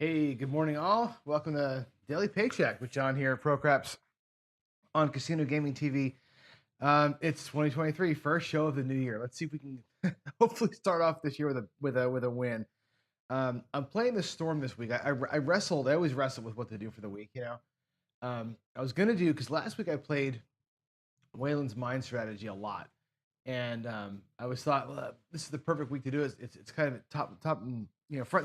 Hey, good morning, all. Welcome to Daily Paycheck with John here, Pro Craps on Casino Gaming TV. It's 2023, first show of the new year. Let's see if we can hopefully start off this year with a win. I'm playing the Storm this week. I wrestled. I always wrestle with what to do for the week. I was gonna do because last week I played Waylon's Mind Strategy a lot, and I was thought, well, this is the perfect week to do it. It's kind of top front and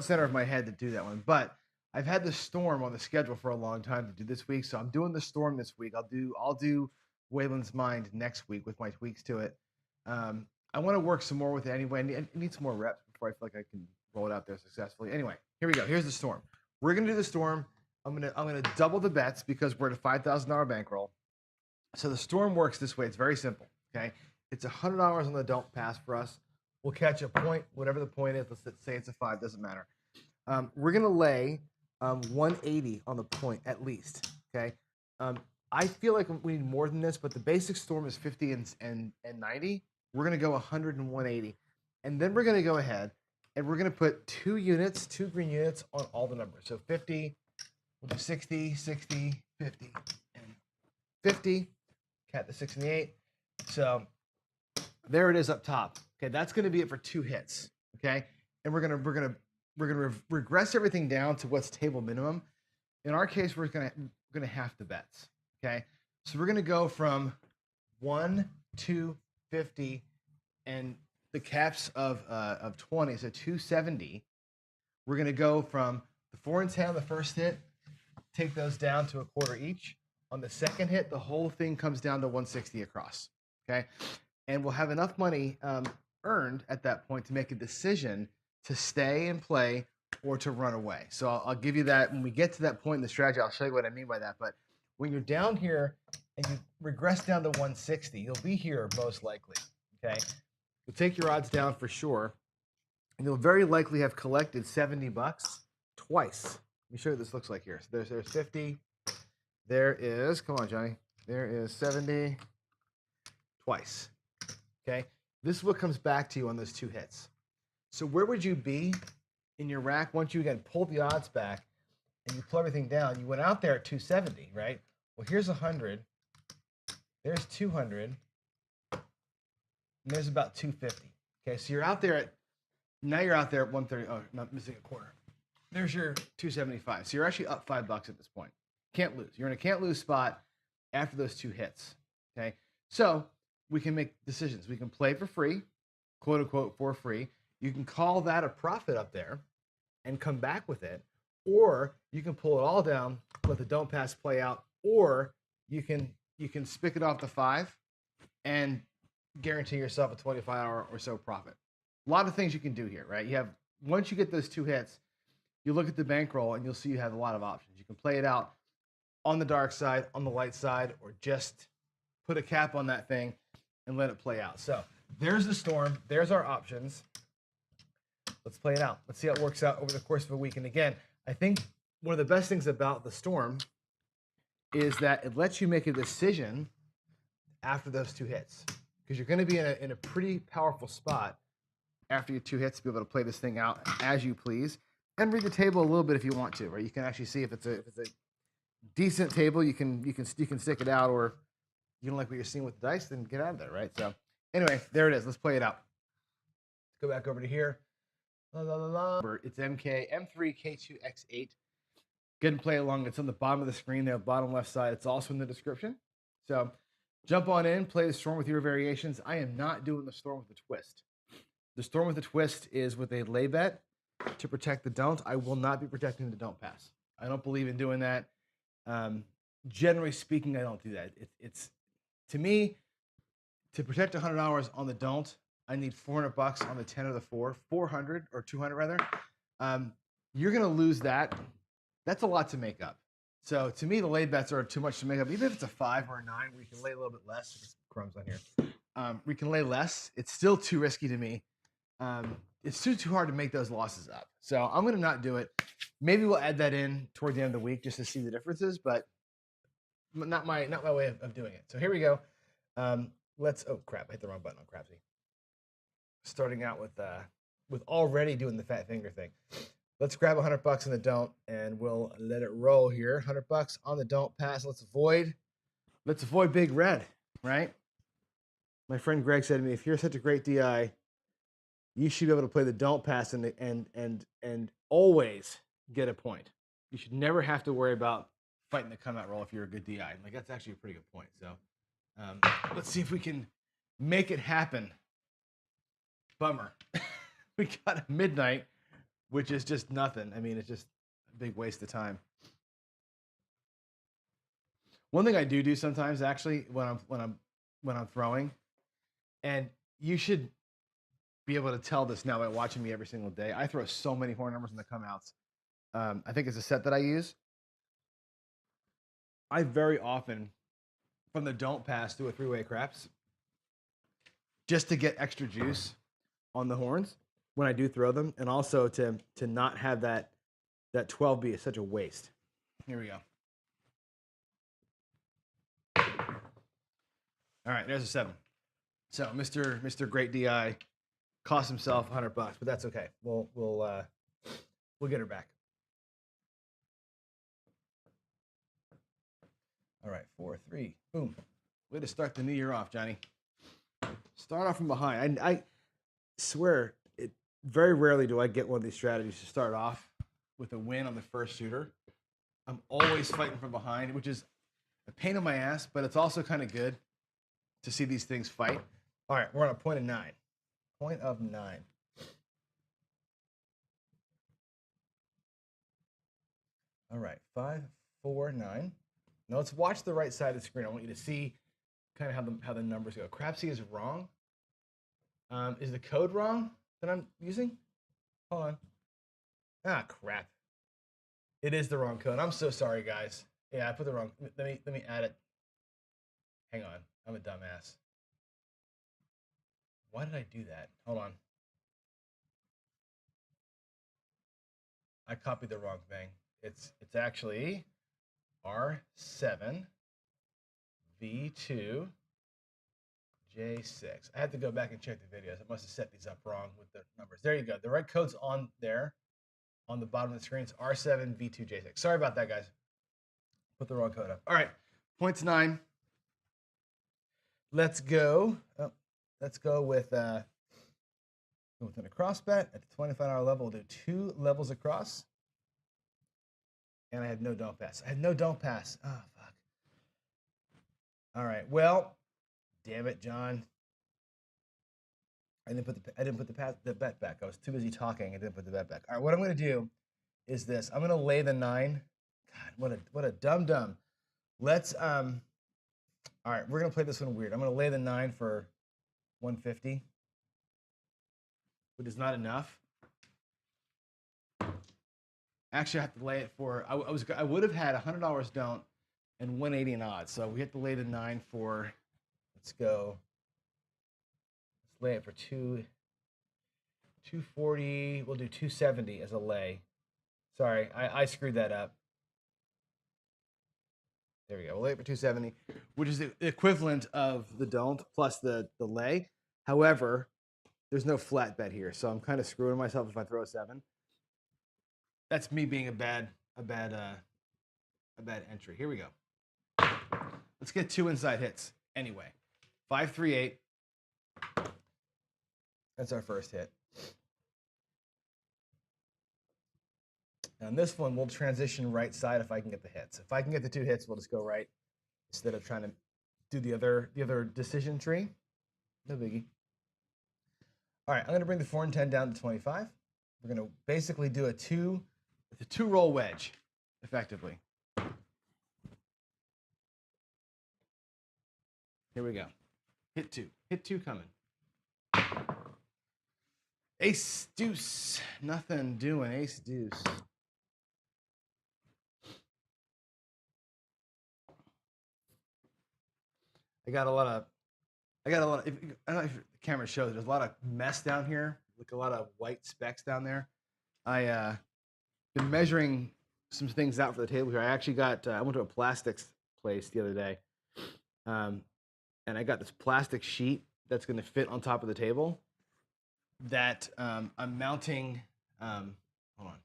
center of my head to do that one. But I've had the Storm on the schedule for a long time to do this week, so I'm doing the Storm this week. I'll do Waylon's Mind next week with my tweaks to it. I want to work some more with it anyway. I need some more reps before I feel like I can roll it out there successfully. Anyway, here we go. Here's the Storm. We're gonna do the Storm. I'm gonna double the bets because we're at a $5,000 bankroll. So the Storm works this way. It's very simple. Okay, it's $100 on the don't pass for us. We'll catch a point, whatever the point is. Let's say it's a 5. Doesn't matter. We're gonna lay 180 on the point at least. Okay. I feel like we need more than this, but the basic Storm is 50 and 90. We're gonna go 100 and 180, and then we're gonna go ahead and we're gonna put 2 green units on all the numbers. So 50, we'll do 60, 60, 50, and 50. Cat the 6 and the 8. So there it is up top. Okay, that's going to be it for 2 hits. Okay, and we're gonna regress everything down to what's table minimum. In our case, we're gonna half the bets. Okay, so we're gonna go from 1 to 50, and the caps of 20, so 270. We're gonna go from the 4 and 10 on the first hit, take those down to a quarter each. On the second hit, the whole thing comes down to 160 across. Okay, and we'll have enough money earned at that point to make a decision to stay and play or to run away. So I'll give you that when we get to that point in the strategy. I'll show you what I mean by that. But when you're down here and you regress down to 160, you'll be here most likely. Okay, you'll take your odds down for sure, and you'll very likely have collected $70 twice. Let me show you what this looks like here. So there's 50. There is, come on, Johnny. There is 70 twice. Okay, this is what comes back to you on those 2 hits. So where would you be in your rack once you again pull the odds back and you pull everything down? You went out there at 270, right? Well, here's 100. There's 200. And there's about 250. Okay, so you're out there at, now you're out there at 130. Oh, not missing a quarter. There's your 275. So you're actually up $5 at this point. Can't lose. You're in a can't lose spot after those 2 hits. Okay, so we can make decisions. We can play for free, quote unquote, for free. You can call that a profit up there and come back with it, or you can pull it all down, let the don't pass play out, or you can spick it off the 5 and guarantee yourself a 25-hour or so profit. A lot of things you can do here, right? You have, once you get those 2 hits, you look at the bankroll and you'll see you have a lot of options. You can play it out on the dark side, on the light side, or just put a cap on that thing and let it play out. So there's the Storm. There's our options. Let's play it out. Let's see how it works out over the course of a week. And again, I think one of the best things about the Storm is that it lets you make a decision after those 2 hits, because you're going to be in a pretty powerful spot after your 2 hits to be able to play this thing out as you please and read the table a little bit if you want to, right? You can actually see if it's a decent table, you can stick it out, or you don't like what you're seeing with the dice, then get out of there, right? So anyway, there it is. Let's play it out. Let's go back over to here. It's M3K2X8. Go and play along. It's on the bottom of the screen there, bottom left side. It's also in the description. So jump on in, play the Storm with your variations. I am not doing the Storm with a twist. The Storm with a twist is with a lay bet to protect the don't. I will not be protecting the don't pass. I don't believe in doing that. Generally speaking, I don't do that. It's to me, to protect $100 on the don't, I need $400 on the 10 or the 4, 400 or 200 rather. You're gonna lose that. That's a lot to make up. So to me, the lay bets are too much to make up. Even if it's a 5 or a 9, where you can lay a little bit less. There's crumbs on here. We can lay less. It's still too risky to me. It's too hard to make those losses up. So I'm gonna not do it. Maybe we'll add that in toward the end of the week just to see the differences, but not my way of doing it. So here we go. Oh crap, I hit the wrong button on Crapsee. Starting out with already doing the fat finger thing. Let's grab $100 in the don't, and we'll let it roll here. $100 on the don't pass. Let's avoid big red, right? My friend Greg said to me, if you're such a great DI, you should be able to play the don't pass and always get a point. You should never have to worry about fighting the come out roll if you're a good DI. Like, that's actually a pretty good point. So let's see if we can make it happen. Bummer. We got a midnight, which is just nothing. I mean, it's just a big waste of time. One thing I do sometimes, actually, when I'm throwing, and you should be able to tell this now by watching me every single day. I throw so many horn numbers in the come outs. I think it's a set that I use. I very often, from the don't pass, do a three-way craps just to get extra juice on the horns when I do throw them, and also to not have that 12 be such a waste. Here we go. All right, there's a 7. So Mr. Great DI cost himself $100, but that's okay. We'll get her back. All right, 4-3, boom. Way to start the new year off, Johnny. Start off from behind. I swear, very rarely do I get one of these strategies to start off with a win on the first shooter. I'm always fighting from behind, which is a pain in my ass, but it's also kind of good to see these things fight. All right, we're on a point of 9. Point of 9. All right, 5, 4, 9. Now let's watch the right side of the screen. I want you to see kind of how the numbers go. Crapsee is wrong. Is the code wrong that I'm using? Hold on. Ah, crap. It is the wrong code. I'm so sorry, guys. Yeah, I put the wrong. Let me add it. Hang on. I'm a dumbass. Why did I do that? Hold on. I copied the wrong thing. It's actually R7 V2 J6. I had to go back and check the videos. I must have set these up wrong with the numbers. There you go. The right code's on there on the bottom of the screen. It's R7 V2 J6. Sorry about that, guys. Put the wrong code up. All right. Points 9. Let's go. Oh, let's go with within a cross bet at the $25 level. We'll do 2 levels across. And I had no don't pass. I had no don't pass. Oh, fuck. All right. Well, damn it, John. I didn't put the bet back. I was too busy talking. I didn't put the bet back. All right. What I'm going to do is this. I'm going to lay the 9. God, what a dum-dum. Let's all right, we're going to play this one weird. I'm going to lay the 9 for 150, which is not enough. Actually, I have to lay it for. I would have had $100 don't and 180 in odds. So we have to lay the 9 for. Let's go. Let's lay it for 240. We'll do 270 as a lay. Sorry, I screwed that up. There we go. We'll lay it for 270, which is the equivalent of the don't plus the lay. However, there's no flat bet here, so I'm kind of screwing myself if I throw a 7. That's me being a bad entry. Here we go. Let's get 2 inside hits. Anyway, 5, 3, 8. That's our first hit. And this one, we'll transition right side if I can get the hits. If I can get the 2 hits, we'll just go right instead of trying to do the other decision tree. No biggie. All right, I'm going to bring the 4 and 10 down to 25. We're going to basically do a 2-roll wedge, effectively. Here we go. Hit 2. Hit 2 coming. Ace, deuce. Nothing doing. Ace, deuce. I got a lot of, I don't know if the camera shows, there's a lot of mess down here, like a lot of white specks down there. I been measuring some things out for the table here. I actually got, I went to a plastics place the other day, and I got this plastic sheet that's going to fit on top of the table that I'm mounting, hold on.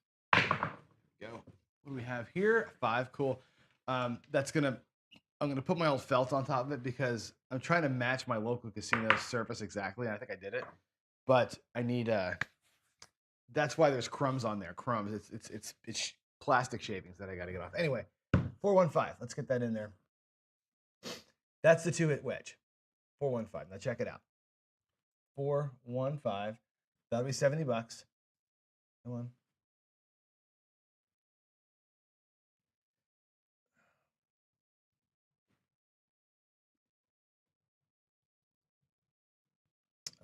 What do we have here? 5, cool. I'm gonna put my old felt on top of it because I'm trying to match my local casino surface exactly. I think I did it, but I need that's why there's crumbs on there. Crumbs. It's plastic shavings that I got to get off. Anyway, 415. Let's get that in there. That's the 2-hit wedge. 415. Now check it out. 415. That'll be $70. Come on.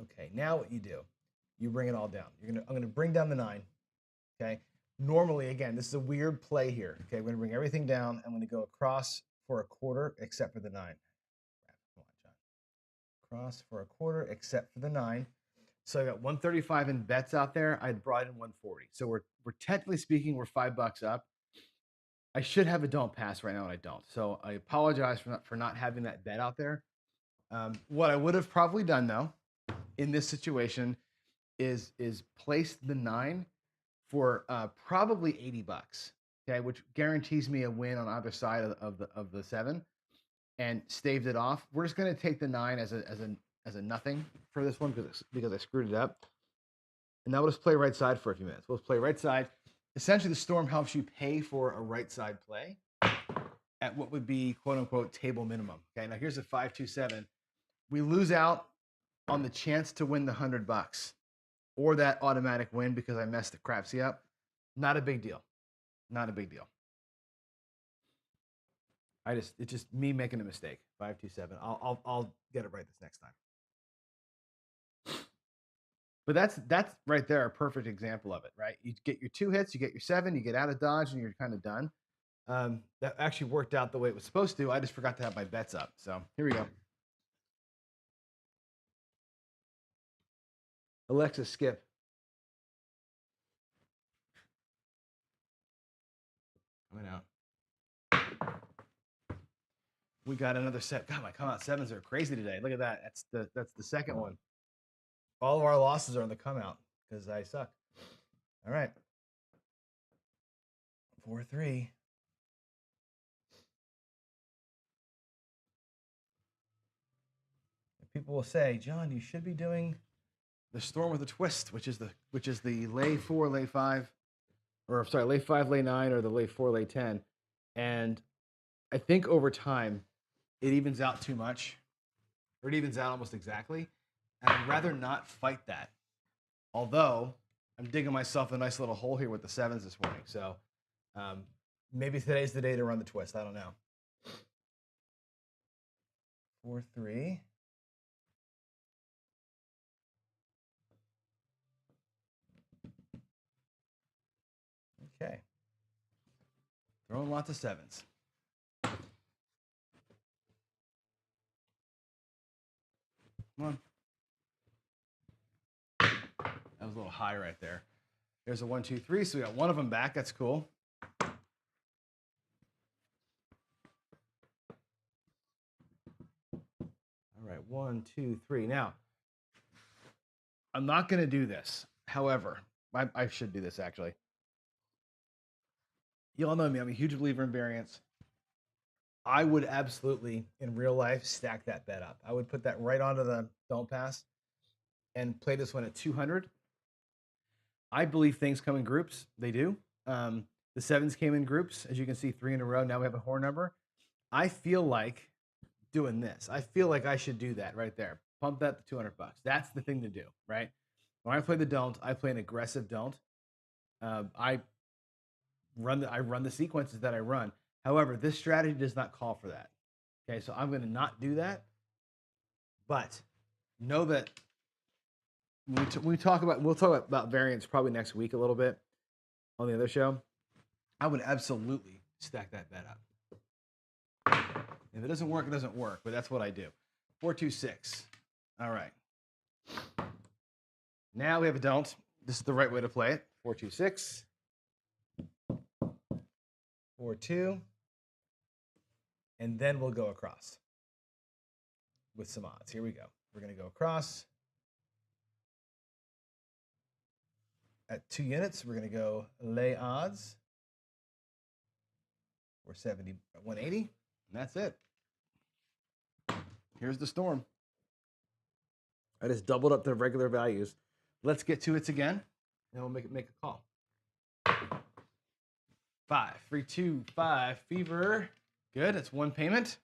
Okay, now what you do, you bring it all down. I'm gonna bring down the 9. Okay. Normally, again, this is a weird play here. Okay, we're gonna bring everything down. I'm gonna go across for a quarter, except for the 9. Come on, John. Cross for a quarter, except for the 9. So I got 135 in bets out there. I brought in 140. So we're technically speaking, we're $5 up. I should have a don't pass right now, and I don't. So I apologize for not having that bet out there. What I would have probably done though, in this situation, is place the 9 for probably $80. Okay, which guarantees me a win on either side of the 7, and staved it off. We're just gonna take the 9 as a nothing for this one because I screwed it up. And now we'll just play right side for a few minutes. We'll play right side. Essentially, the storm helps you pay for a right side play at what would be quote unquote table minimum. Okay, now here's a 5-2-7. We lose out on the chance to win the $100 or that automatic win because I messed the Crapsee up. Not a big deal. Not a big deal. It's just me making a mistake. 5-2-7. I'll get it right this next time. But that's right there a perfect example of it, right? You get your 2 hits, you get your 7, you get out of dodge, and you're kind of done. That actually worked out the way it was supposed to. I just forgot to have my bets up. So here we go. Alexa, skip. Coming out. We got another set. God, my come out 7s are crazy today. Look at that. That's the second one. All of our losses are on the come out because I suck. All right. 4-3. People will say, John, you should be doing the storm with a twist, which is the lay 4, lay 5, or sorry, lay 5, lay 9, or the lay 4, lay 10. And I think over time, it evens out too much, or it evens out almost exactly. And I'd rather not fight that. Although I'm digging myself a nice little hole here with the 7s this morning. So maybe today's the day to run the twist. I don't know. 4-3. Okay. Throwing lots of 7s. Come on. That was a little high right there. There's a 1, 2, 3. So we got one of them back. That's cool. All right, 1, 2, 3. Now, I'm not going to do this. However, I should do this actually. You all know me. I'm a huge believer in variance. I would absolutely, in real life, stack that bet up. I would put that right onto the don't pass and play this one at 200. I believe things come in groups. They do. The 7s came in groups. As you can see, 3 in a row. Now we have a horn number. I feel like doing this. I feel like I should do that right there. Pump that to $200. That's the thing to do, right? When I play the don't, I play an aggressive don't. I run the sequences that I run. However, this strategy does not call for that. Okay, so I'm going to not do that. But know that we'll talk about variance probably next week a little bit on the other show. I would absolutely stack that bet up. If it doesn't work, it doesn't work. But that's what I do. 4-2-6. All right. Now we have a don't. This is the right way to play it. 4-2-6. 4-2. And then we'll go across with some odds. Here we go. We're going to go across. At 2 units, we're going to go lay odds. 470, 180, and that's it. Here's the storm. I just doubled up the regular values. Let's get to it again, and we'll make a call. 5, 3, 2, 5, fever. Good, it's one payment.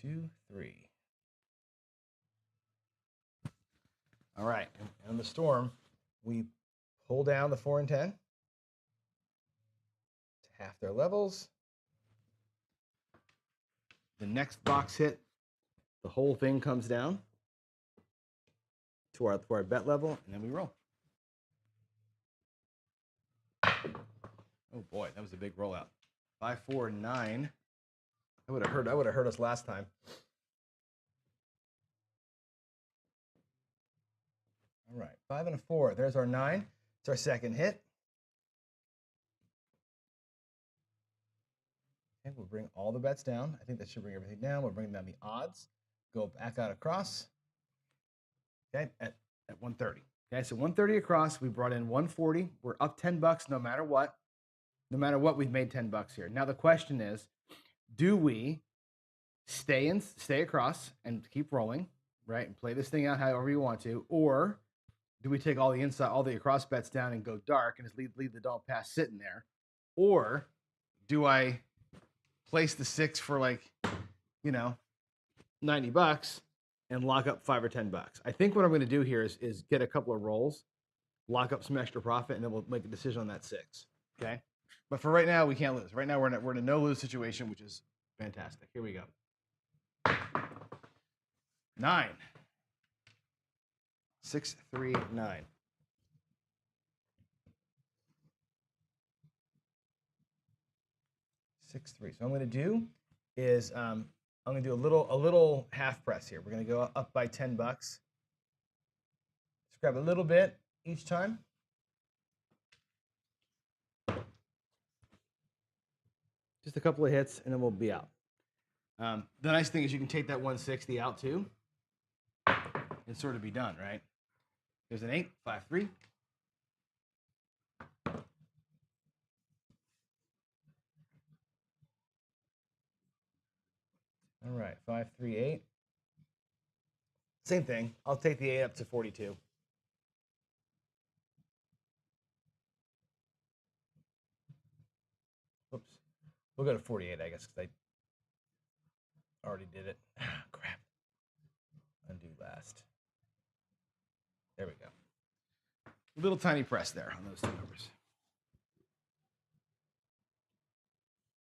2, 3. All right, and on the storm, we pull down the 4 and 10 to half their levels. The next box hit, the whole thing comes down to our bet level, and then we roll. Oh boy, that was a big rollout. 5, 4, 9. That would have hurt us last time. All right, 5 and a 4. There's our 9. It's our second hit. Okay, we'll bring all the bets down. I think that should bring everything down. We'll bring down the odds. Go back out across. Okay, at 130. Okay, so 130 across. We brought in 140. We're up $10 no matter what. No matter what, we've made $10 here. Now the question is, do we stay across and keep rolling, right, and play this thing out however you want to, or do we take all the across bets down and go dark and just leave the don't pass sitting there, or do I place the 6 for like, $90 and lock up $5 or $10? I think what I'm going to do here is get a couple of rolls, lock up some extra profit, and then we'll make a decision on that 6. Okay. But for right now, we can't lose. Right now, we're in a no-lose situation, which is fantastic. Here we go. 9. 6, 3, 9. 6, 3. So what I'm going to do is I'm going to do a little half press here. We're going to go up by $10. Just grab a little bit each time. Just a couple of hits, and then we'll be out. The nice thing is you can take that 160 out too and sort of be done, right? There's an 8, 5, 3. All right, 5, 3, 8. Same thing. I'll take the 8 up to 42. Oops. We'll go to 48, I guess, because I already did it. Crap. Undo last. There we go. Little tiny press there on those two numbers.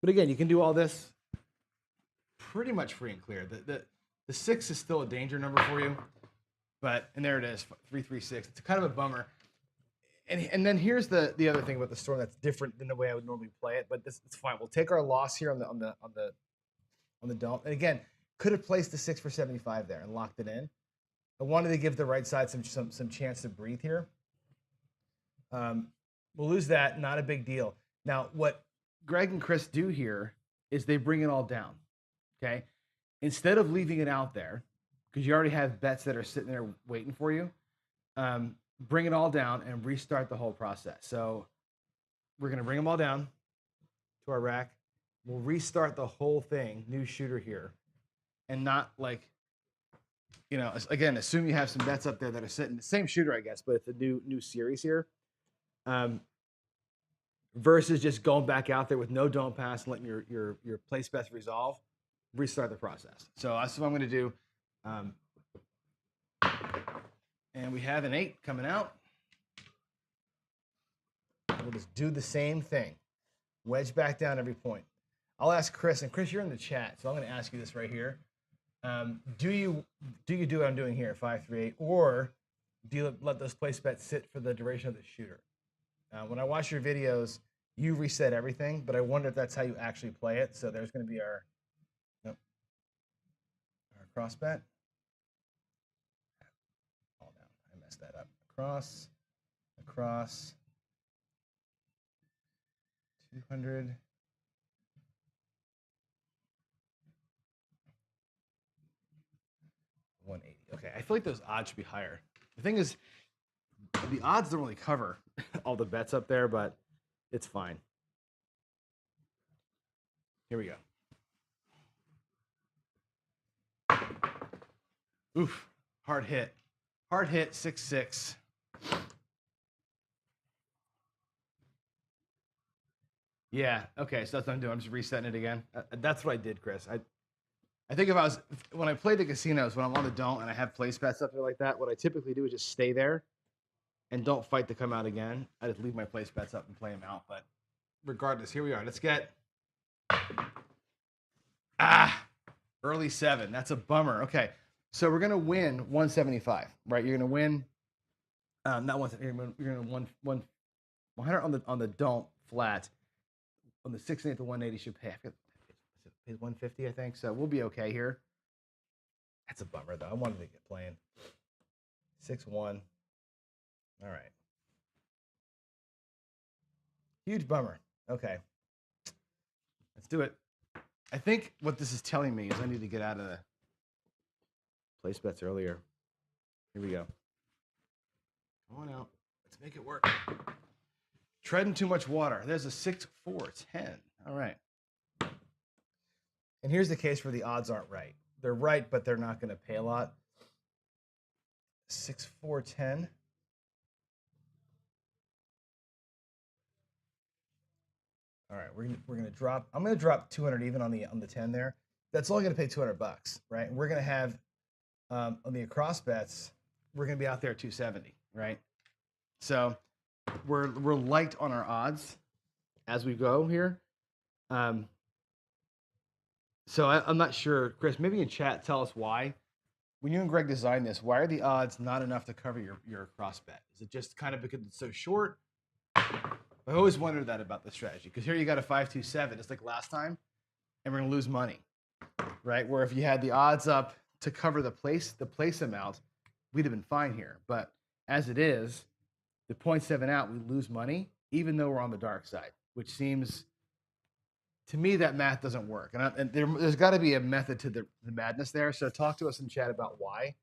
But again, you can do all this pretty much free and clear. The 6 is still a danger number for you, and there it is, 336. It's kind of a bummer. And then here's the other thing about the storm that's different than the way I would normally play it, but it's fine. We'll take our loss here on the dome. And again, could have placed the 6 for 75 there and locked it in. I wanted to give the right side some chance to breathe here. We'll lose that, not a big deal. Now, what Greg and Chris do here is they bring it all down, okay? Instead of leaving it out there, because you already have bets that are sitting there waiting for you, bring it all down and restart the whole process. So we're going to bring them all down to our rack. We'll restart the whole thing, new shooter here, and not like, again, assume you have some bets up there that are sitting, the same shooter, I guess, but it's a new series here. Versus just going back out there with no don't pass and letting your place bets resolve, restart the process. So that's what I'm going to do. And we have an 8 coming out. We'll just do the same thing. Wedge back down every point. I'll ask Chris, and Chris, you're in the chat, so I'm going to ask you this right here. Do you do what I'm doing here, 5, 3, 8, or do you let those place bets sit for the duration of the shooter? When I watch your videos, you reset everything, but I wonder if that's how you actually play it. So there's going to be our cross bet. All down. I messed that up. Across. 200. $180. Okay, I feel like those odds should be higher. The thing is, the odds don't really cover all the bets up there, but it's fine. Here we go. Oof, hard hit. Hard hit, 6-6. Yeah, okay, so that's what I'm doing. I'm just resetting it again. That's what I did, Chris. I think when I play the casinos, when I'm on the don't and I have place bets up there like that, what I typically do is just stay there and don't fight to come out again. I just leave my place bets up and play them out. But regardless, here we are. Let's get early 7. That's a bummer. Okay, so we're gonna win 175, right? You're gonna win, not 1. You're gonna win 100 on the don't flat. On the 6 and 8, the 180 should pay. Pays 150, I think. So we'll be okay here. That's a bummer though. I wanted to get playing 6-1. All right. Huge bummer. Okay. Let's do it. I think what this is telling me is I need to get out of the place bets earlier. Here we go. Come on out. Let's make it work. Treading too much water. There's a 6-4-10. All right. And here's the case where the odds aren't right. They're right, but they're not going to pay a lot. 6-4-10. All right, we're gonna drop. I'm gonna drop 200 even on the 10 there. That's only gonna pay $200, right? And we're gonna have on the across bets, we're gonna be out there at 270, right? So we're light on our odds as we go here. So I'm not sure, Chris. Maybe in chat, tell us why. When you and Greg designed this, why are the odds not enough to cover your cross bet? Is it just kind of because it's so short? I always wondered that about the strategy, because here you got a 5-2-7. It's like last time, and we're gonna lose money, right? Where if you had the odds up to cover the place amount, we'd have been fine here. But as it is, the 0.7 out, we lose money, even though we're on the dark side, which seems to me that math doesn't work. And there's got to be a method to the madness there. So talk to us in chat about why.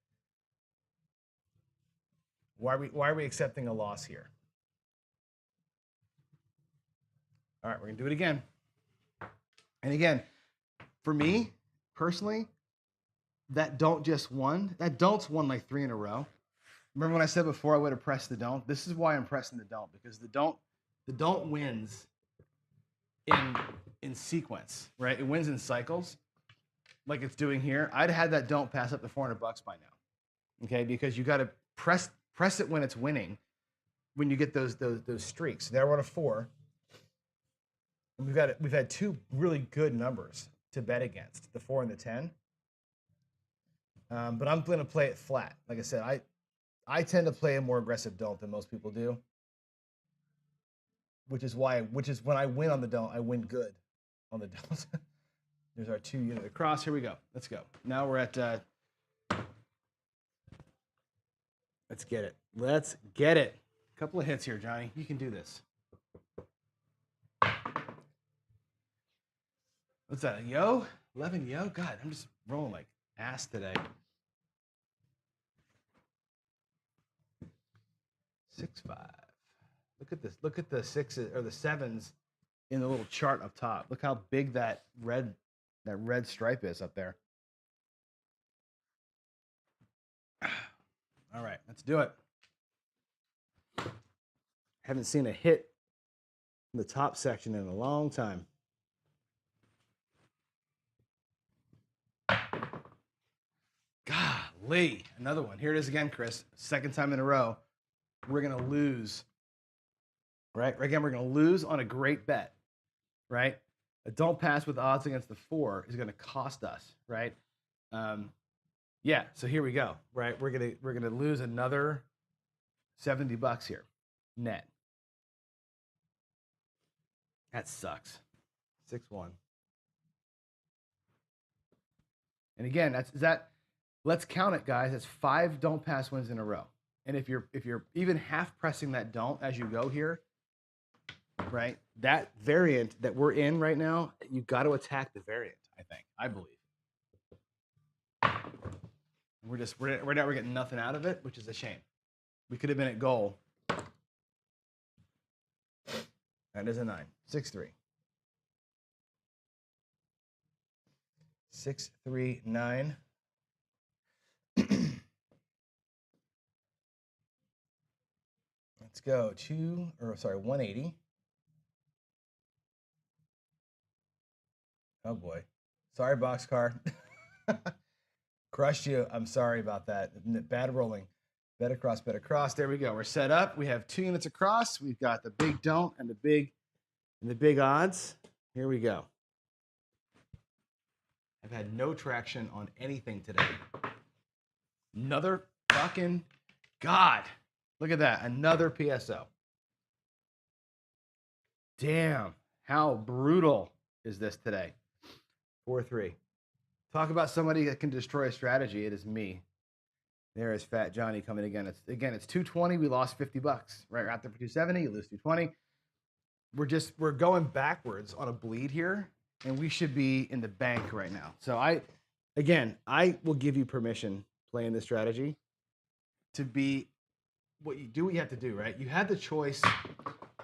Why are we accepting a loss here? All right, we're gonna do it again. And again, for me personally, that don't's won like 3 in a row. Remember when I said before I would have pressed the don't? This is why I'm pressing the don't, because the don't wins in sequence, right? It wins in cycles, like it's doing here. I'd had that don't pass up to $400 by now, okay? Because you got to press it when it's winning, when you get those streaks. There we're on a 4. And we've had 2 really good numbers to bet against, the 4 and the 10. But I'm going to play it flat. Like I said, I tend to play a more aggressive don't than most people do, which is when I win on the don't, I win good on the don't. There's our 2 unit across. Here we go. Let's go. Now we're at. Let's get it. Let's get it. A couple of hits here, Johnny. You can do this. What's that? A yo? 11 yo? God, I'm just rolling like ass today. 6-5. Look at this. Look at the 6s or the 7s in the little chart up top. Look how big that red stripe is up there. All right, let's do it. Haven't seen a hit in the top section in a long time. Golly, another one. Here it is again, Chris. Second time in a row. We're going to lose, right? Again, we're going to lose on a great bet, right? A don't pass with odds against the 4 is going to cost us, right? Yeah, so here we go, right? We're gonna lose another $70 here, net. That sucks. 6-1. And again, let's count it, guys. That's 5 don't pass wins in a row. And if you're even half pressing that don't as you go here, right? That variant that we're in right now, you got to attack the variant. I believe. We're getting nothing out of it, which is a shame. We could have been at goal. That is a 9. 6-3. 6-3-9. Let's go 180. Oh boy. Sorry, boxcar. Crushed you. I'm sorry about that. Bad rolling. Bet across, bet across. There we go. We're set up. We have 2 units across. We've got the big don't and the big odds. Here we go. I've had no traction on anything today. Another fucking God. Look at that. Another PSO. Damn. How brutal is this today? 4-3. Talk about somebody that can destroy a strategy. It is me. There is Fat Johnny coming again. It's 220. We lost $50. Right after 270, you lose 220. We're going backwards on a bleed here, and we should be in the bank right now. So I will give you permission playing this strategy to be what you have to do, right? You had the choice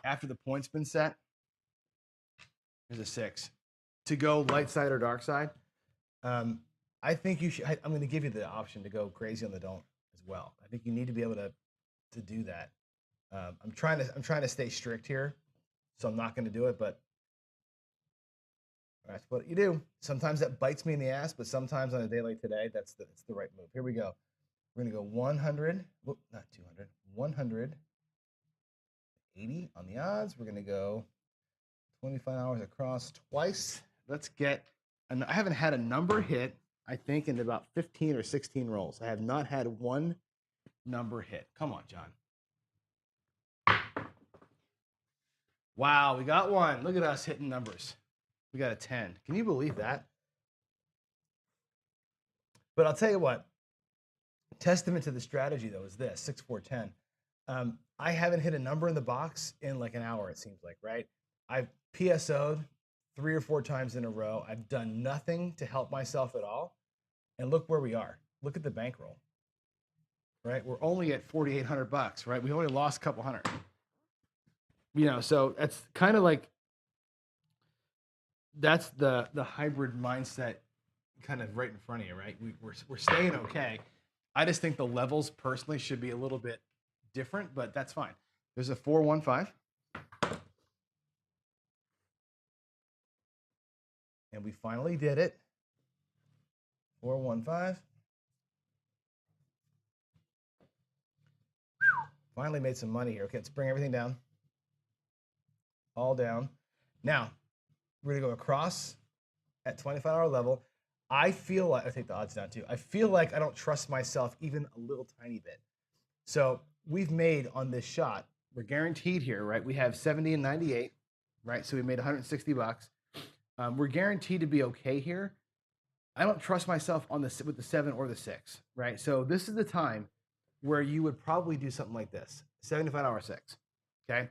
after the point's been set. There's a 6 to go light side or dark side. I think you should. I'm going to give you the option to go crazy on the don't as well. I think you need to be able to do that. I'm trying to stay strict here, so I'm not going to do it. But that's what you do. Sometimes that bites me in the ass, but sometimes on a day like today, it's the right move. Here we go. We're going to go 100. Whoop, not 200. 180 on the odds. We're going to go 25 hours across twice. Let's get. I haven't had a number hit, I think, in about 15 or 16 rolls. I have not had one number hit. Come on, John. Wow, we got one. Look at us hitting numbers. We got a 10. Can you believe that? But I'll tell you what. Testament to the strategy, though, is this 6-4-10. I haven't hit a number in the box in like an hour, it seems like, right? I've PSO'd 3 or 4 times in a row. I've done nothing to help myself at all. And look where we are. Look at the bankroll, right? We're only at $4,800, right? We only lost a couple hundred. So that's kind of like, that's the hybrid mindset kind of right in front of you, right? We're staying okay. I just think the levels personally should be a little bit different, but that's fine. There's a 4-1-5. And we finally did it. 4-1-5. Finally made some money here. Okay, let's bring everything down. All down. Now, we're going to go across at $25 level. I feel like, I'll take the odds down too. I feel like I don't trust myself even a little tiny bit. So we've made on this shot, we're guaranteed here, right? We have 70 and 98, right? So we made $160. We're guaranteed to be okay here. I don't trust myself on with the 7 or the 6, right? So this is the time where you would probably do something like this: $75 6. Okay,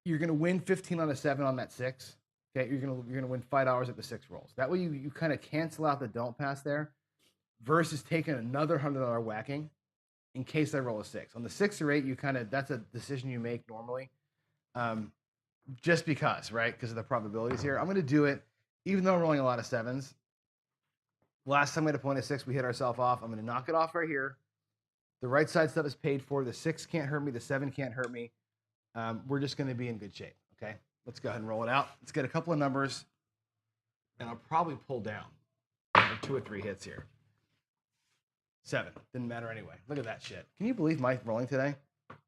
you're gonna win 15 on a 7 on that 6. Okay, you're gonna win $5 at the 6 rolls. That way you kind of cancel out the don't pass there, versus taking another $100 whacking in case I roll a 6 on the 6 or 8. That's a decision you make normally. Just because, right? Because of the probabilities here. I'm going to do it, even though I'm rolling a lot of 7s. Last time we had a point of 6, we hit ourselves off. I'm going to knock it off right here. The right side stuff is paid for. The 6 can't hurt me. The 7 can't hurt me. We're just going to be in good shape, okay? Let's go ahead and roll it out. Let's get a couple of numbers, and I'll probably pull down for 2 or 3 hits here. 7. Didn't matter anyway. Look at that shit. Can you believe my rolling today?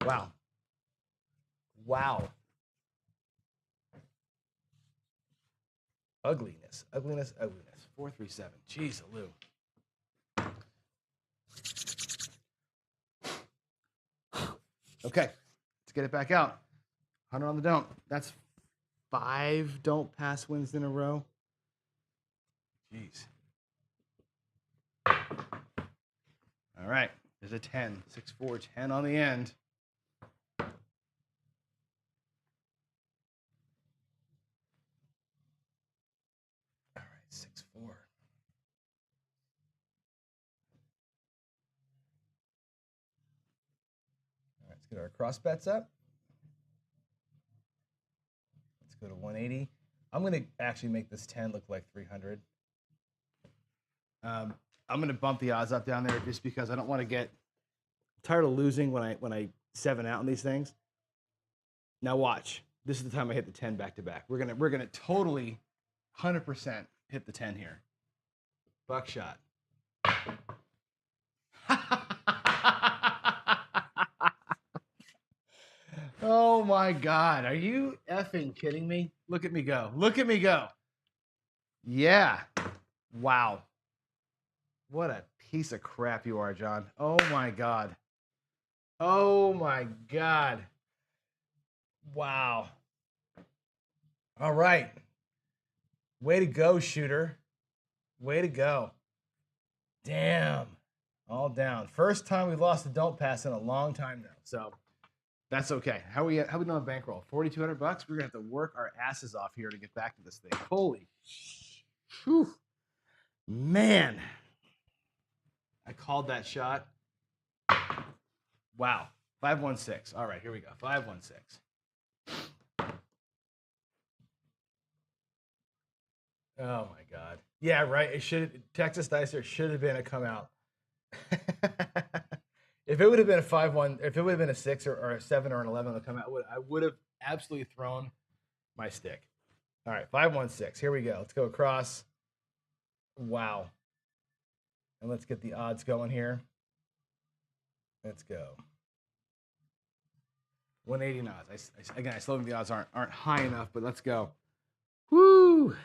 Wow. Wow. Ugliness. 4-3-7. Jeez, Lou. Okay, let's get it back out. 100 on the don't. That's 5 don't pass wins in a row. Jeez. All right, there's a 10. 6-4, 10 on the end. All right, 6-4. get our cross bets up. Let's go to 180. I'm going to actually make this 10 look like 300. I'm going to bump the odds up down there just because I don't want to get tired of losing when I 7 out on these things. Now watch. This is the time I hit the 10 back to back. We're gonna totally 100% hit the 10 here. Buckshot. Oh my God. Are you effing kidding me? Look at me go. Look at me go. Yeah. Wow. What a piece of crap you are, John. Oh my God. Oh my God. Wow. All right. Way to go, shooter. Way to go. Damn. All down. First time we've lost a don't pass in a long time now. So that's okay. How we doing on bankroll? $4,200 bucks. We're gonna have to work our asses off here to get back to this thing. Holy, whew. Man. I called that shot. Wow. 516. All right, here we go. 516. Oh my God. Yeah, right. It should Texas Dicer should have been a come out. If it would have been a 5-1, if it would have been a 6 or a 7 or an 11 on the come out, I would have absolutely thrown my stick. All right, 516. Here we go. Let's go across. Wow. And let's get the odds going here. Let's go. 180 odds. Again, I still think the odds aren't high enough, but let's go. Woo!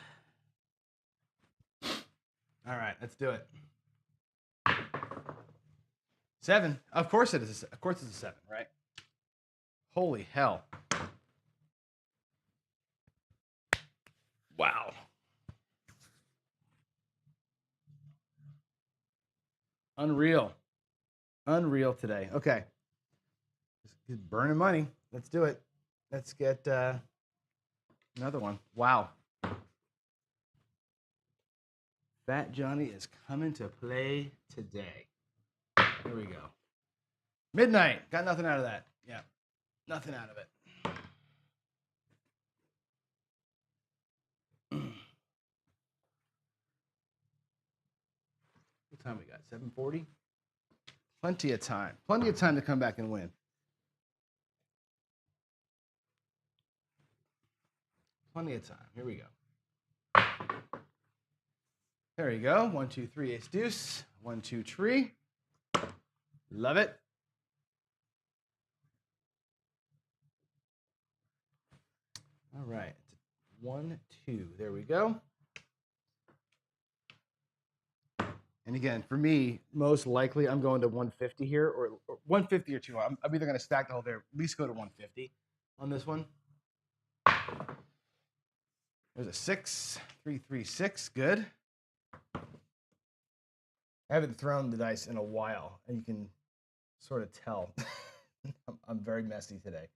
All right, let's do it. 7. Of course it is. Of course it's a 7, right? Holy hell. Wow. Unreal. Unreal today. Okay. Just burning money. Let's do it. Let's get another one. Wow. Fat Johnny is coming to play today. Here we go. Midnight. Got nothing out of that. Yeah. Nothing out of it. What time we got? 7:40? Plenty of time. Plenty of time to come back and win. Plenty of time. Here we go. There you go. 1, 2, 3, ace deuce. 1, 2, 3. Love it. All right. 1, 2. There we go. And again, for me, most likely I'm going to 150 here, or 150 or 200. I'm either going to stack the whole there, at least go to 150 on this one. There's a 6, 3, 3, 6. Good. I haven't thrown the dice in a while, and you can sort of tell. I'm very messy today.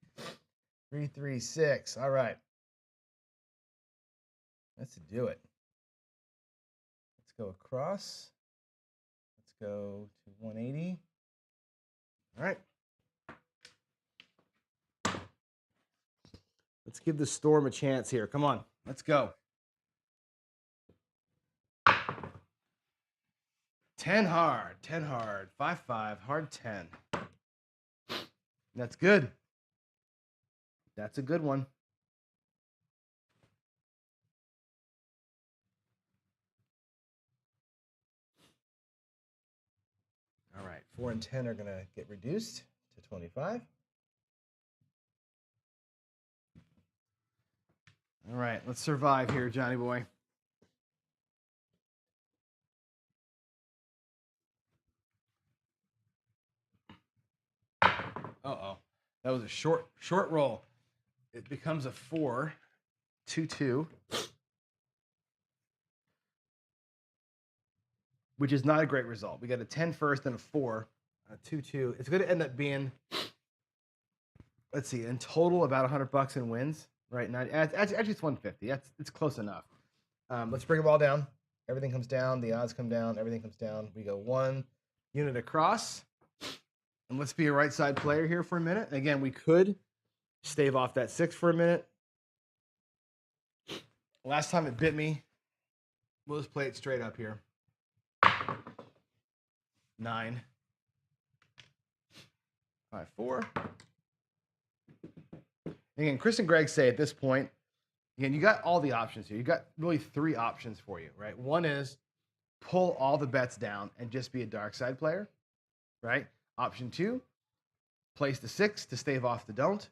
3, 3, 6. All right. Let's do it. Let's go across. Let's go to 180. All right. Let's give the storm a chance here. Come on. Let's go. 10 hard, 10 hard, 5, 5, hard 10. That's good. That's a good one. All right, 4 and 10 are going to get reduced to 25. All right, let's survive here, Johnny boy. Uh-oh. That was a short roll. It becomes a 4, 2, 2. Which is not a great result. We got a 10 first and a 4, a 2, 2. It's going to end up being, let's see, in total about $100 in wins, right? Now, actually, it's 150. It's close enough. Let's bring them all down. Everything comes down. The odds come down. Everything comes down. We go 1 unit across. And let's be a right side player here for a minute. And again, we could stave off that 6 for a minute. Last time it bit me. We'll just play it straight up here. 9, 5, 4. Again, Chris and Greg say at this point, again, you got all the options here. You got really 3 options for you, right? One is pull all the bets down and just be a dark side player, right? Option 2, place the 6 to stave off the don't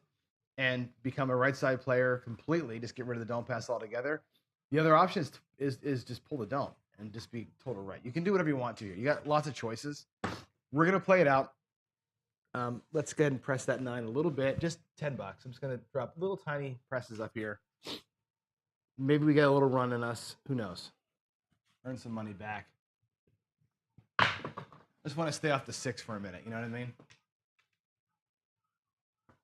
and become a right side player completely. Just get rid of the don't pass altogether. The other option is just pull the don't and just be total right. You can do whatever you want to here. You got lots of choices. We're going to play it out. Let's go ahead and press that 9 a little bit, just $10. I'm just going to drop little tiny presses up here. Maybe we get a little run in us. Who knows? Earn some money back. I just want to stay off the 6 for a minute. You know what I mean?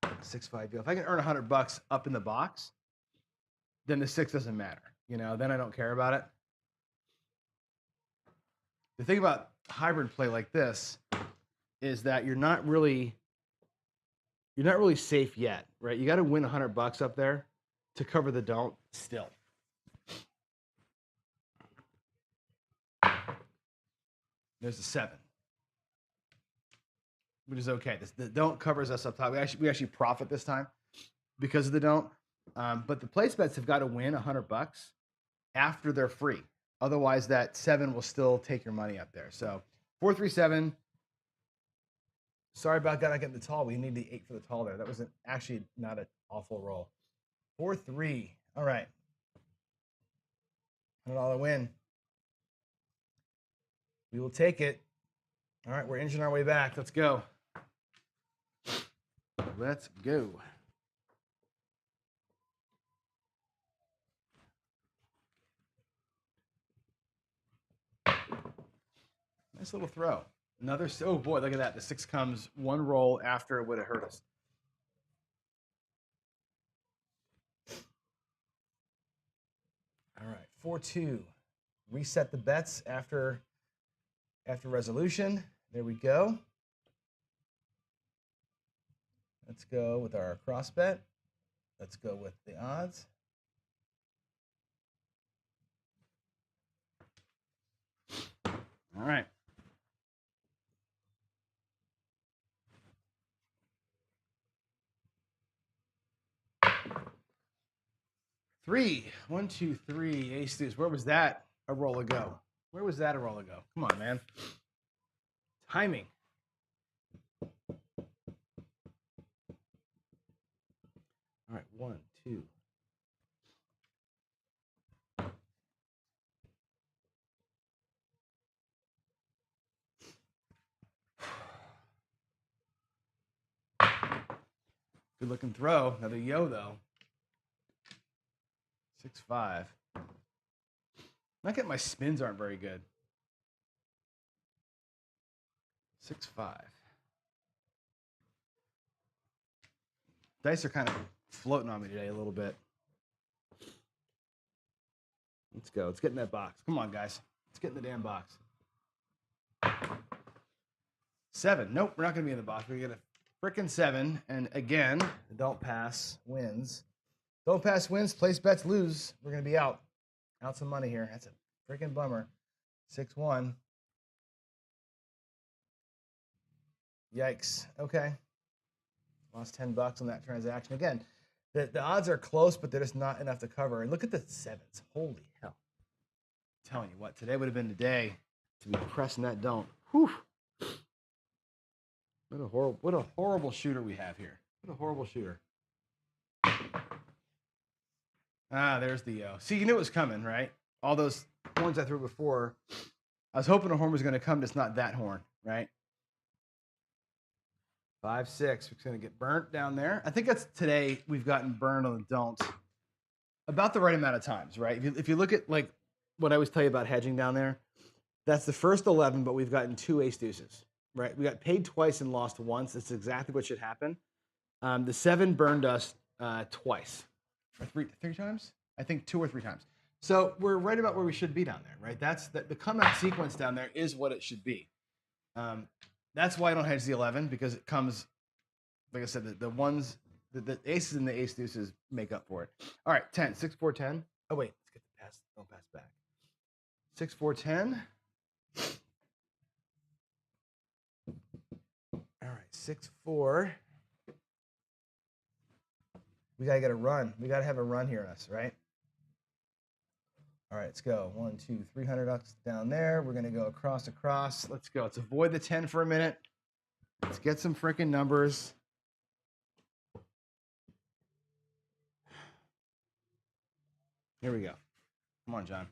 6-5 deal. If I can earn $100 up in the box, then the 6 doesn't matter. You know, then I don't care about it. The thing about hybrid play like this is that you're not really safe yet, right? You got to win $100 up there to cover the don't still. There's a 7, which is okay. The don't covers us up top. We actually profit this time because of the don't. But the place bets have got to win $100 after they're free. Otherwise, that 7 will still take your money up there. So 4, 3, 7. Sorry about not getting the tall. We need the 8 for the tall there. That was actually not an awful roll. 4, 3. All right. $100 win. We will take it. All right, we're inching our way back. Let's go. Let's go. Nice little throw. Another, oh boy, look at that. The 6 comes one roll after it would have hurt us. All right, 4-2. Reset the bets after resolution. There we go. Let's go with our cross bet. Let's go with the odds. All right. Three. 1, 2, 3. Ace deuce. Where was that a roll ago? Where was that a roll ago? Come on, man. Timing. All right. 1, 2. Good looking throw. Another yo though. 6-5. Not getting my spins aren't very good. 6-5. Dice are kind of floating on me today a little bit. Let's go. Let's get in that box. Come on, guys. Let's get in the damn box. 7. Nope, we're not going to be in the box. We're going to get a frickin' 7. And again, the don't pass wins. Don't pass wins. Place bets lose. We're going to be out. Out some money here. That's a freaking bummer. 6-1. Yikes. Okay. Lost $10 on that transaction. Again, the odds are close, but they're just not enough to cover. And look at the 7s. Holy hell. I'm telling you what, today would have been the day to be pressing that don't. Whew. What a horrible shooter we have here. What a horrible shooter. Ah, there's the yo. See, you knew it was coming, right? All those horns I threw before. I was hoping a horn was going to come, just not that horn, right? 5, 6. It's going to get burnt down there. I think that's today we've gotten burned on the don't about the right amount of times, right? If you look at like what I always tell you about hedging down there, that's the first 11, but we've gotten 2 ace deuces, right? We got paid twice and lost once. That's exactly what should happen. The 7 burned us twice. Or three times? I think 2 or 3 times. So we're right about where we should be down there, right? That's the comeback sequence down there is what it should be. That's why I don't hedge the 11, because it comes, like I said, the ones, the aces and the ace deuces make up for it. All right, 10, 6, 4, 10. Oh, wait, let's get the pass. Don't pass back. 6, 4, 10. All right, 6, 4. We got to get a run. We got to have a run here, us, right? All right, let's go. 1, 2, 300 down there. We're going to go across. Let's go. Let's avoid the 10 for a minute. Let's get some freaking numbers. Here we go. Come on, John.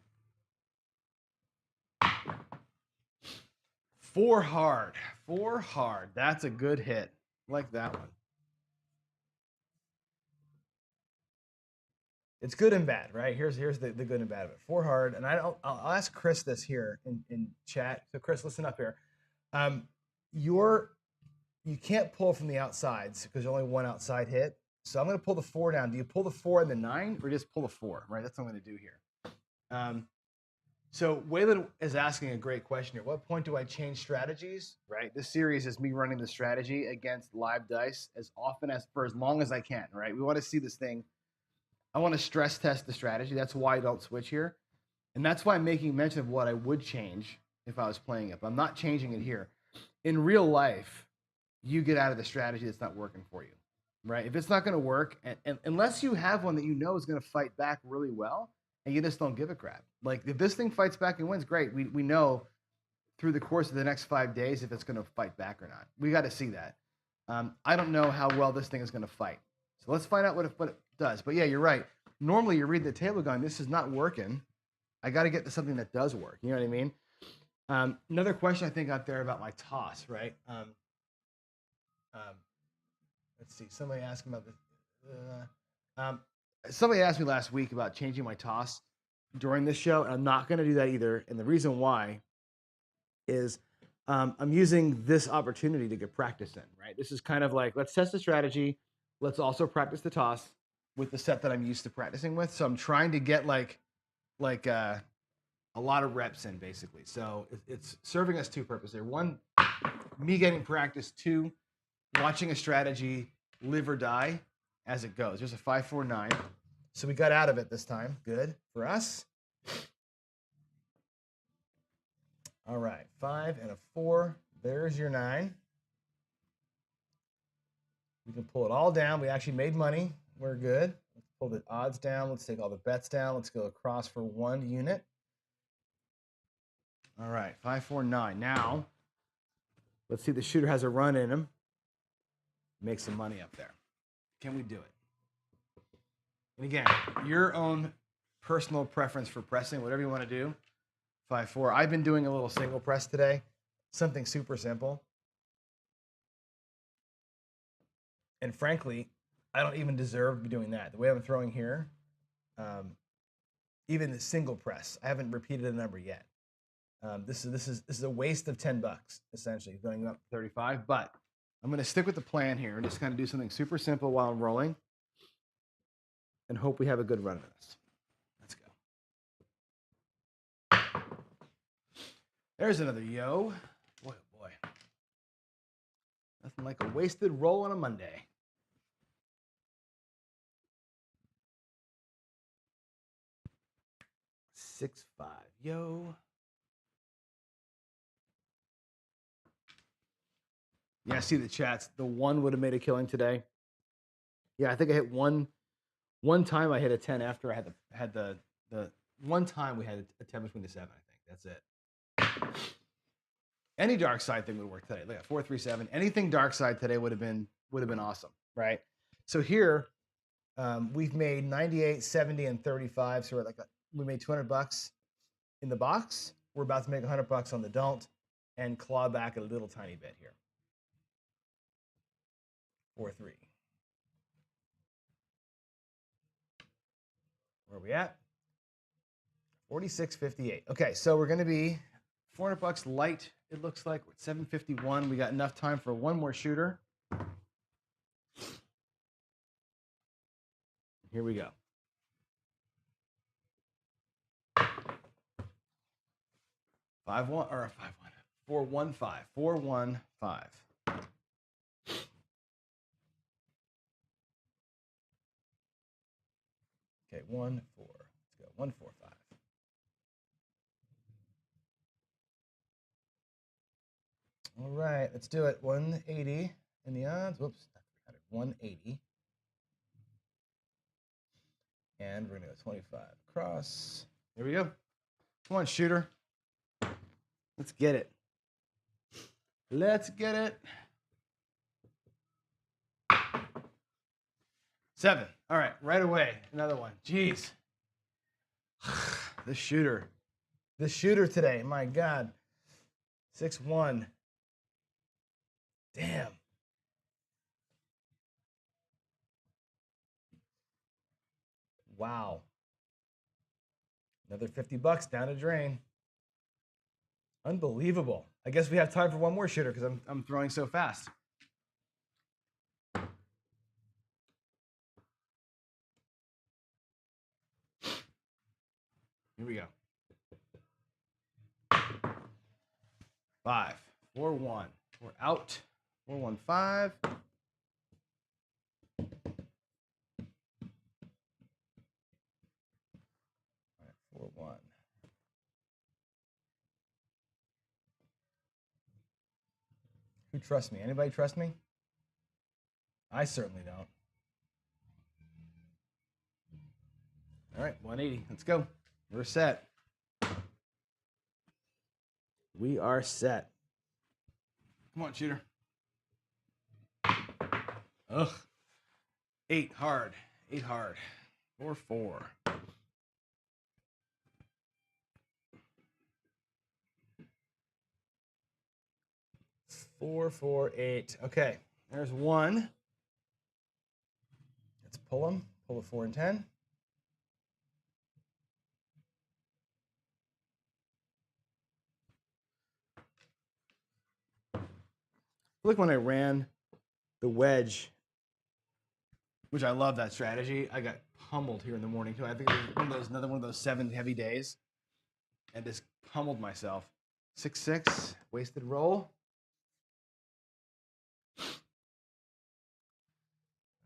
4 hard. 4 hard. That's a good hit. I like that one. It's good and bad, right? Here's the good and bad of it. 4 hard, and I'll ask Chris this here in chat. So Chris, listen up here. You can't pull from the outsides because there's only one outside hit. So I'm going to pull the 4 down. Do you pull the 4 and the 9, or just pull the 4? Right, that's what I'm going to do here. So Waylon is asking a great question here. What point do I change strategies? Right, this series is me running the strategy against live dice as often as for as long as I can. Right, we want to see this thing. I want to stress test the strategy. That's why I don't switch here. And that's why I'm making mention of what I would change if I was playing it. But I'm not changing it here. In real life, you get out of the strategy that's not working for you, right? If it's not going to work, and unless you have one that you know is going to fight back really well, and you just don't give a crap. Like, if this thing fights back and wins, great. We know through the course of the next 5 days if it's going to fight back or not. We got to see that. I don't know how well this thing is going to fight. So let's find out what it does. But yeah, you're right. Normally you're reading the table going, this is not working. I got to get to something that does work. You know what I mean? Another question I think out there about my toss, right? Let's see. Somebody asked about this. Somebody asked me last week about changing my toss during this show, and I'm not going to do that either. And the reason why is I'm using this opportunity to get practice in, right? This is kind of like, let's test the strategy. Let's also practice the toss with the set that I'm used to practicing with. So I'm trying to get like a lot of reps in, basically. So it's serving us 2 purposes there. 1, me getting practice. 2, watching a strategy live or die as it goes. There's a 5, 4, 9. So we got out of it this time. Good for us. All right, 5 and a 4. There's your 9. We can pull it all down. We actually made money. We're good. Let's pull the odds down. Let's take all the bets down. Let's go across for 1 unit. All right, 5, 4, 9. Now, let's see if the shooter has a run in him. Make some money up there. Can we do it? And again, your own personal preference for pressing, whatever you want to do. 5, 4. I've been doing a little single press today. Something super simple. And frankly, I don't even deserve to be doing that. The way I'm throwing here, even the single press, I haven't repeated a number yet. This is a waste of $10 essentially, going up 35. But I'm going to stick with the plan here and just kind of do something super simple while I'm rolling, and hope we have a good run of this. Let's go. There's another yo. Boy, oh boy. Nothing like a wasted roll on a Monday. 6, 5. Yo. Yeah, I see the chats. The 1 would have made a killing today. Yeah, I think I hit one time. I hit a 10 after I had the one time we had a 10 between the 7. I think that's it. Any dark side thing would work today. Look at 4, 3, 7. Anything dark side today would have been awesome, right? So here we've made 98, 70, and 35. So we made $200 in the box. We're about to make $100 on the don't, and claw back a little tiny bit here. 4, 3. Where are we at? 46.58. Okay, so we're going to be $400 light. It looks like we're at 751. We got enough time for one more shooter. Here we go. 5-1 or 5-1. 415. 415. Okay, 1 4. Let's go. 1 4 5. All right, let's do it. 180 in the odds. Whoops, not 300. 180. And we're gonna go 25 across. Here we go. Come on, shooter. Let's get it. Let's get it. 7. All right, right away. Another one. Jeez. This shooter. This shooter today. My God. 6-1. Damn. Wow. Another $50 down the drain. Unbelievable. I guess we have time for one more shooter because I'm throwing so fast. Here we go. 5, 4, 1. We're out. 4, 1, 5. All right, 4, 1. Who trusts me? Anybody trust me? I certainly don't. All right, 180. Let's go. We're set. We are set. Come on, shooter. Ugh. 8 hard. 8 hard. 4, 4. 4, 4, 8. Okay, there's one. Let's pull them. Pull the 4 and 10. Look, when I ran the wedge, which I love that strategy, I got pummeled here in the morning too. I think it was another one of those 7 heavy days, and just pummeled myself. 6, 6. Wasted roll.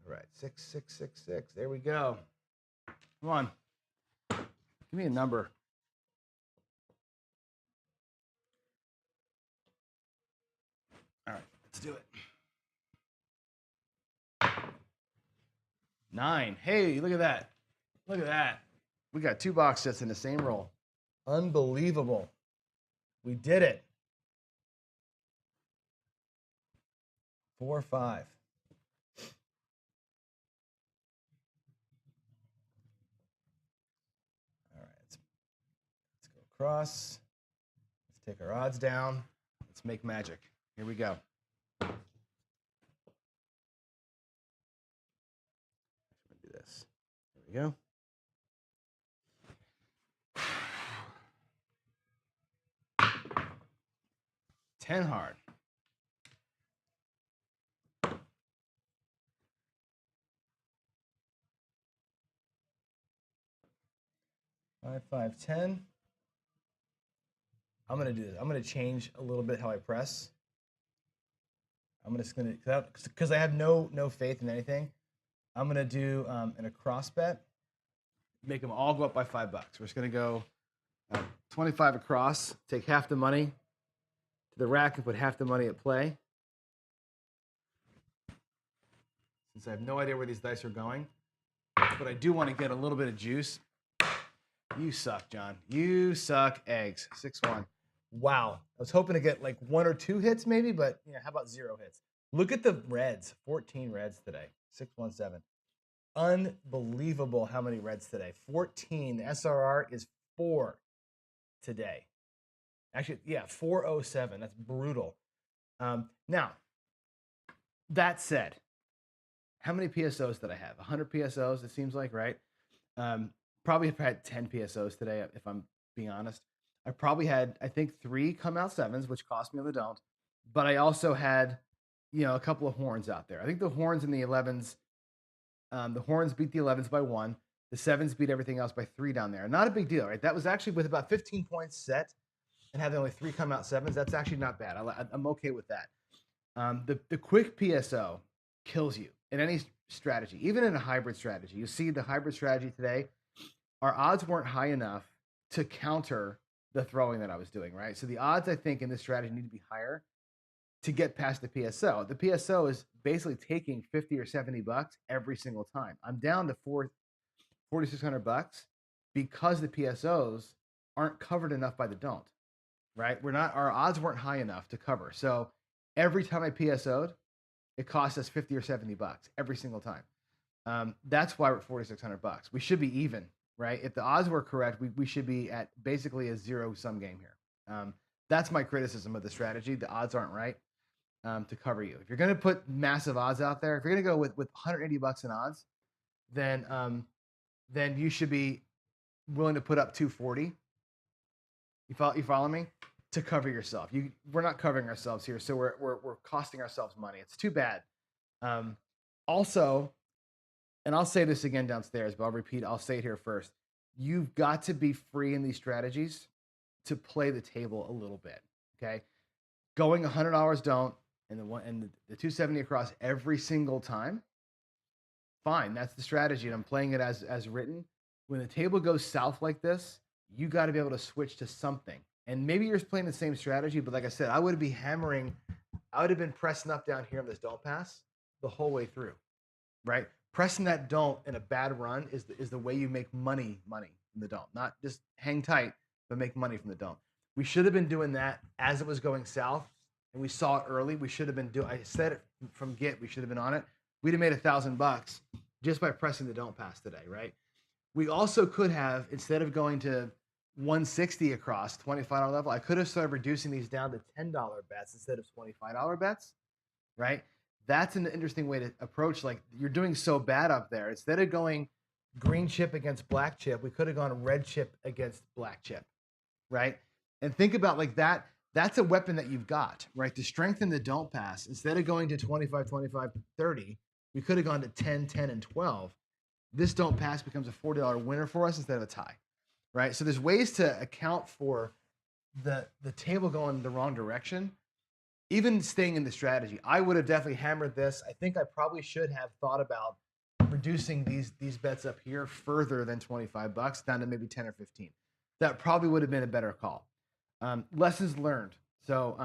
All right, 6, 6, 6, 6. There we go. Come on. Give me a number. All right, let's do it. 9. Hey, look at that. Look at that. We got 2 box sets in the same roll. Unbelievable. We did it. 4, 5. All right, let's go across. Let's take our odds down. Let's make magic. Here we go. Do this. There we go. 10 hard. 5, 5, 10. I'm gonna do this. I'm gonna change a little bit how I press. I'm just gonna, because I have no faith in anything. I'm gonna do an across bet. Make them all go up by $5. We're just gonna go 25 across. Take half the money to the rack and put half the money at play. Since I have no idea where these dice are going, but I do want to get a little bit of juice. You suck, John. You suck eggs. 6, 1. Wow. I was hoping to get like 1 or 2 hits maybe, but yeah, how about 0 hits? Look at the reds. 14 reds today. 6, 1, 7. Unbelievable how many reds today. 14. The SRR is 4 today. Actually, yeah, 407. That's brutal. Now, that said, how many PSOs did I have? 100 PSOs, it seems like, right? Probably have had 10 PSOs today, if I'm being honest. I probably had, I think, 3 come out 7s, which cost me on the don't. But I also had, a couple of horns out there. I think the horns and the 11s, the horns beat the 11s by 1. The 7s beat everything else by 3 down there. Not a big deal, right? That was actually with about 15 points set. and have only 3 come out 7s, that's actually not bad. I'm okay with that. The quick PSO kills you in any strategy, even in a hybrid strategy. You see the hybrid strategy today, our odds weren't high enough to counter the throwing that I was doing, right? So the odds, I think, in this strategy need to be higher to get past the PSO. The PSO is basically taking 50 or 70 bucks every single time. I'm down to 4,600 bucks because the PSOs aren't covered enough by the don't, right? Our odds weren't high enough to cover. So every time I PSO'd, it cost us 50 or 70 bucks every single time. That's why we're at 4,600 bucks. We should be even, right? If the odds were correct, we should be at basically a zero sum game here. That's my criticism of the strategy. The odds aren't right to cover you. If you're going to put massive odds out there, if you're going to go with 180 bucks in odds, then you should be willing to put up 240. You follow me? To cover yourself. We're not covering ourselves here, so we're costing ourselves money. It's too bad. Also, and I'll say this again downstairs, but I'll say it here first. You've got to be free in these strategies to play the table a little bit. Okay, going $100 don't, and the 270 across every single time. Fine, that's the strategy, and I'm playing it as written. When the table goes south like this, you got to be able to switch to something. And maybe you're playing the same strategy, but like I said, I would have been pressing up down here on this don't pass the whole way through, right? Pressing that don't in a bad run is the way you make money from the don't. Not just hang tight, but make money from the don't. We should have been doing that as it was going south, and we saw it early. We should have been doing. I said it from get. We should have been on it. We'd have made $1,000 just by pressing the don't pass today, right? We also could have, instead of going to 160 across $25 level, I could have started reducing these down to $10 bets instead of $25 bets, right? That's an interesting way to approach. Like, you're doing so bad up there. Instead of going green chip against black chip, we could have gone red chip against black chip, right? And think about like that. That's a weapon that you've got, right? To strengthen the don't pass, instead of going to 25, 25, 30, we could have gone to 10, 10, and 12. This don't pass becomes a $40 winner for us instead of a tie, right? So there's ways to account for the table going the wrong direction, even staying in the strategy. I would have definitely hammered this. I think I probably should have thought about reducing these bets up here further than $25 down to maybe 10 or 15. That probably would have been a better call. Lessons learned. So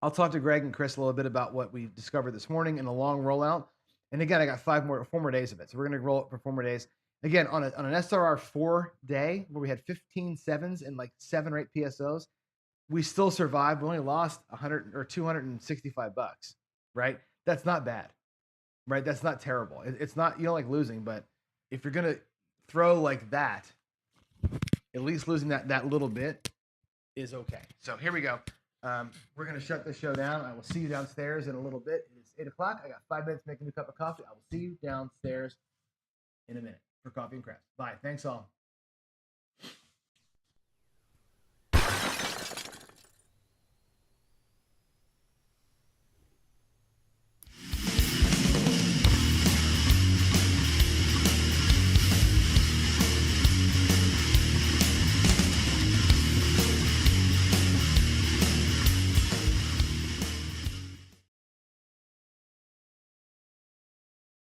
I'll talk to Greg and Chris a little bit about what we discovered this morning in a long rollout. And again, I got 4 more days of it. So we're going to roll it for 4 more days. Again, on an SRR 4 day where we had 15 sevens and like 7 or 8 PSOs, we still survived. We only lost 100 or 265 bucks, right? That's not bad, right? That's not terrible. It's not, you don't like losing, but if you're going to throw like that, at least losing that little bit is okay. So here we go. We're going to shut this show down. I will see you downstairs in a little bit. It's 8 o'clock. I got 5 minutes to make a new cup of coffee. I will see you downstairs in a minute for coffee and crafts. Bye. Thanks all.